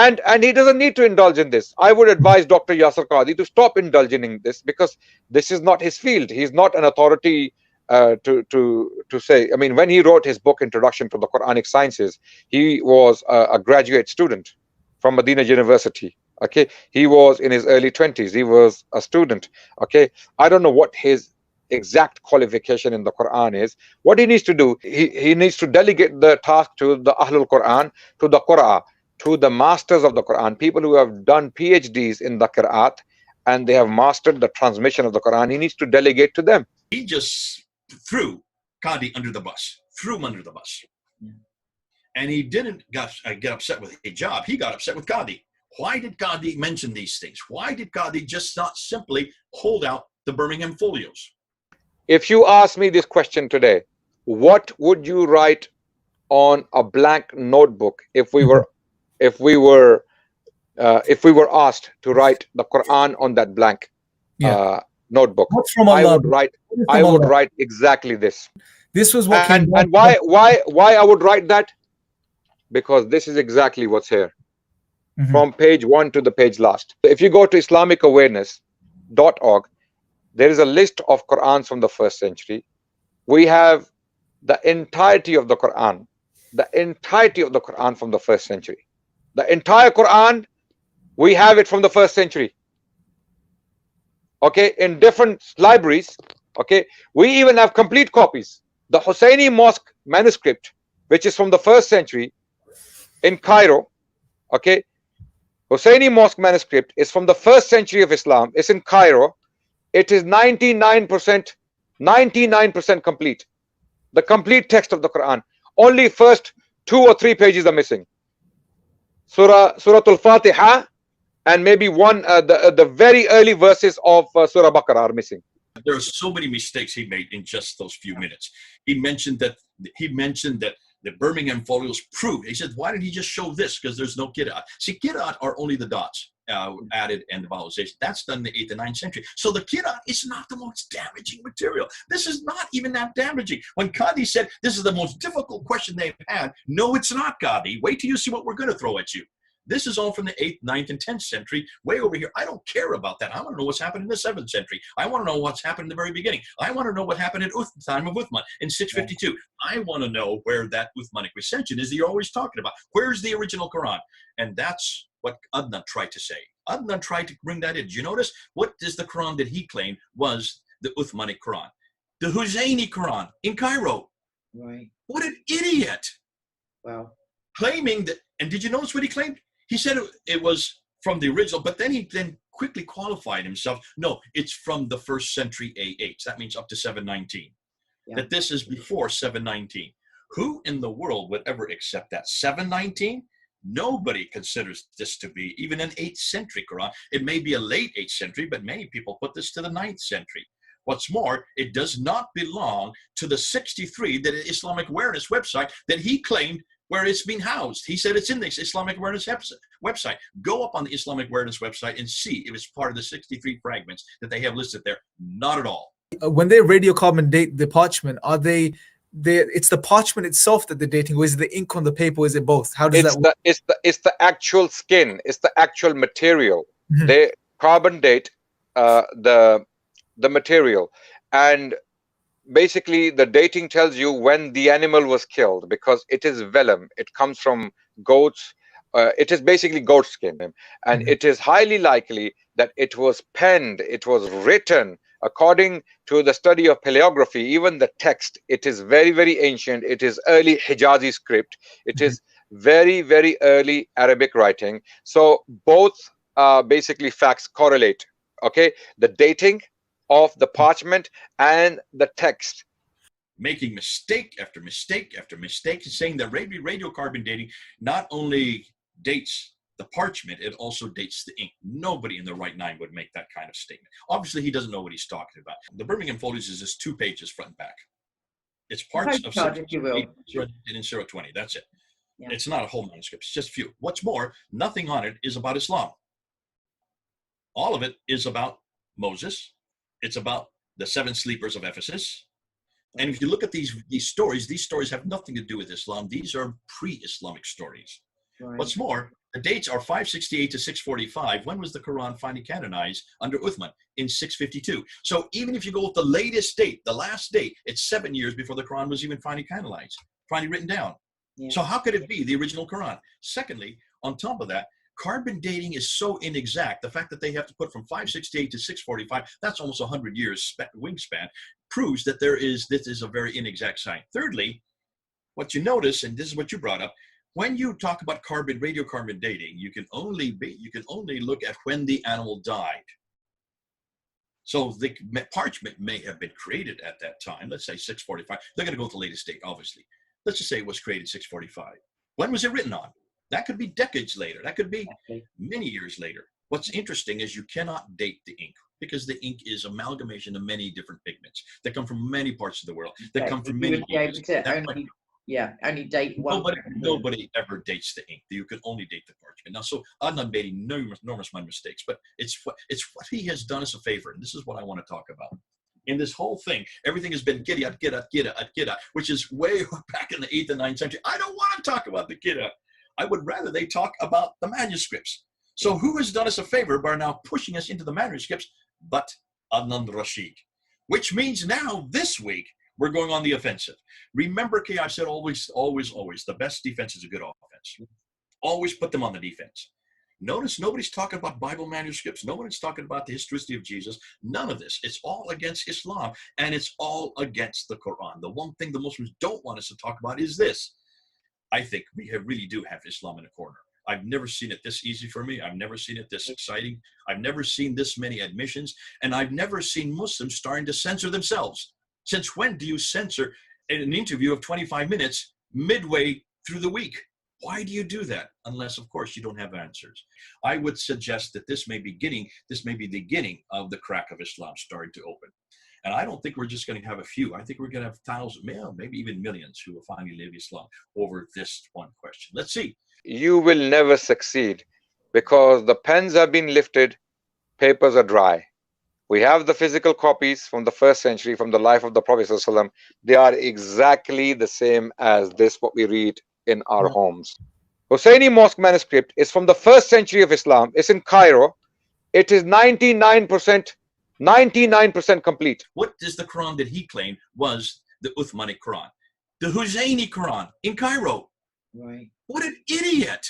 And he doesn't need to indulge in this. I would advise Dr. Yasir Qadhi to stop indulging in this, because this is not his field. He's not an authority to say. I mean, when he wrote his book Introduction to the Quranic Sciences, he was a graduate student from Medina University. Okay, he was in his early 20s. He was a student. Okay, I don't know what his exact qualification in the Quran is. What he needs to do, he needs to delegate the task to the Ahlul Quran, to the Qur'an, to the masters of the Quran, people who have done PhDs in the Qur'at, and they have mastered the transmission of the Quran. He needs to delegate to them. He just threw Qadi under the bus, threw him under the bus. And he didn't get upset with hijab. He got upset with Qadi. Why did Qadi mention these things? Why did Qadi just not simply hold out the Birmingham folios? If you ask me this question today, what would you write on a blank notebook if we were asked to write the Quran on that blank notebook? I would write exactly this. This was what and why I would write that? Because this is exactly what's here. From page 1 to the page last. If you go to islamicawareness.org, there is a list of Qur'ans from the 1st century. We have the entirety of the Quran, from the 1st century. The entire Quran, we have it from the 1st century. Okay, in different libraries. Okay, we even have complete copies. The Husseini Mosque manuscript, which is from the 1st century in Cairo. Okay, Husseini Mosque manuscript is from the 1st century of Islam. It's in Cairo. It is 99% complete. The complete text of the Quran. Only first 2 or 3 pages are missing. Surah Al-Fatiha and maybe the very early verses of Surah Baqarah are missing. There are so many mistakes he made in just those few minutes. He mentioned that the Birmingham folios prove. He said, why did he just show this? Because there's no Qira'at. See, Qira'at are only the dots added and the vowelization. That's done in the 8th and 9th century. So the Qira'at is not the most damaging material. This is not even that damaging. When Qadi said this is the most difficult question they've had, no, it's not, Qadi. Wait till you see what we're going to throw at you. This is all from the 8th, 9th, and 10th century, way over here. I don't care about that. I want to know what's happened in the 7th century. I want to know what's happened in the very beginning. I want to know what happened at the time of Uthman in 652. I want to know where that Uthmanic recension is that you're always talking about. Where's the original Quran? And that's what Adnan tried to say. Adnan tried to bring that in. Did you notice? What is the Quran that he claimed was the Uthmanic Quran? The Husseini Quran in Cairo. Right. What an idiot. Wow. Claiming that, and did you notice what he claimed? He said it was from the original, but then he quickly qualified himself. No, it's from the 1st century AH. That means up to 719. Yeah. That this is before 719. Who in the world would ever accept that? 719? Nobody considers this to be even an 8th century Quran. It may be a late 8th century, but many people put this to the 9th century. What's more, it does not belong to the 63, that Islamic Awareness website that he claimed where it's been housed. He said it's in the Islamic Awareness website. Go up on the Islamic Awareness website and see if it's part of the 63 fragments that they have listed there. Not at all. When they radiocarbon date the parchment, are it's the parchment itself that they're dating, or is it the ink on the paper, or is it both? How does that work? It's the actual skin, it's the actual material. They carbon date the material, and basically the dating tells you when the animal was killed, because it is vellum. It comes from goats. It is basically goat skin, and it is highly likely that it was penned, it was written according to the study of paleography. Even the text, it is very, very ancient. It is early Hijazi script. It is very, very early Arabic writing. So both basically facts correlate. Okay, the dating of the parchment and the text. Making mistake after mistake after mistake, saying that radiocarbon dating not only dates the parchment, it also dates the ink. Nobody in their right mind would make that kind of statement. Obviously, he doesn't know what he's talking about. The Birmingham folios is just 2 pages front and back. It's parts of 7 in 020. That's it. Yeah. It's not a whole manuscript. It's just a few. What's more, nothing on it is about Islam. All of it is about Moses. It's about the 7 sleepers of Ephesus. And if you look at these stories have nothing to do with Islam. These are pre-Islamic stories. Right. What's more, The dates are 568 to 645. When was the Quran finally canonized under Uthman? In 652. So even if you go with the latest date, the last date, it's 7 years before the Quran was even finally canonized, finally written down. Yeah. So how could it be the original Quran? Secondly, on top of that, carbon dating is so inexact. The fact that they have to put from 568 to 645, that's almost 100 years wingspan, proves that this is a very inexact science. Thirdly, what you notice, and this is what you brought up, when you talk about radiocarbon dating, you can only look at when the animal died. So the parchment may have been created at that time. Let's say 645. They're going to go with the latest date, obviously. Let's just say it was created 645. When was it written on? That could be decades later. That could be many years later. What's interesting is you cannot date the ink, because the ink is amalgamation of many different pigments that come from many parts of the world, that come from many people. Only date one. Nobody ever dates the ink. You can only date the parchment. Now, so Adnan made enormous amount of mistakes, but it's what he has done us a favor, and this is what I want to talk about. In this whole thing, everything has been Qira'at, which is way back in the 8th and 9th century. I don't want to talk about the Qira'at. I would rather they talk about the manuscripts. So who has done us a favor by now pushing us into the manuscripts but Adnan Rashid? Which means now, this week, we're going on the offensive. Remember, Kay, I've said always, the best defense is a good offense. Always put them on the defense. Notice nobody's talking about Bible manuscripts. Nobody's talking about the historicity of Jesus. None of this. It's all against Islam, and it's all against the Quran. The one thing the Muslims don't want us to talk about is this. I think we really do have Islam in a corner. I've never seen it this easy for me. I've never seen it this exciting. I've never seen this many admissions, and I've never seen Muslims starting to censor themselves. Since when do you censor an interview of 25 minutes midway through the week? Why do you do that? Unless, of course, you don't have answers. I would suggest that this may be the beginning of the crack of Islam starting to open. And I don't think we're just going to have a few. I think we're going to have thousands, maybe even millions who will finally live Islam over this one question. Let's see. You will never succeed, because the pens have been lifted, papers are dry. We have the physical copies from the 1st century, from the life of the Prophet ﷺ. They are exactly the same as this, what we read in our homes. Husseini Mosque manuscript is from the 1st century of Islam. It's in Cairo. It is 99% complete. What is the Quran that he claimed was the Uthmanic Quran? The Husseini Quran in Cairo. Right. What an idiot.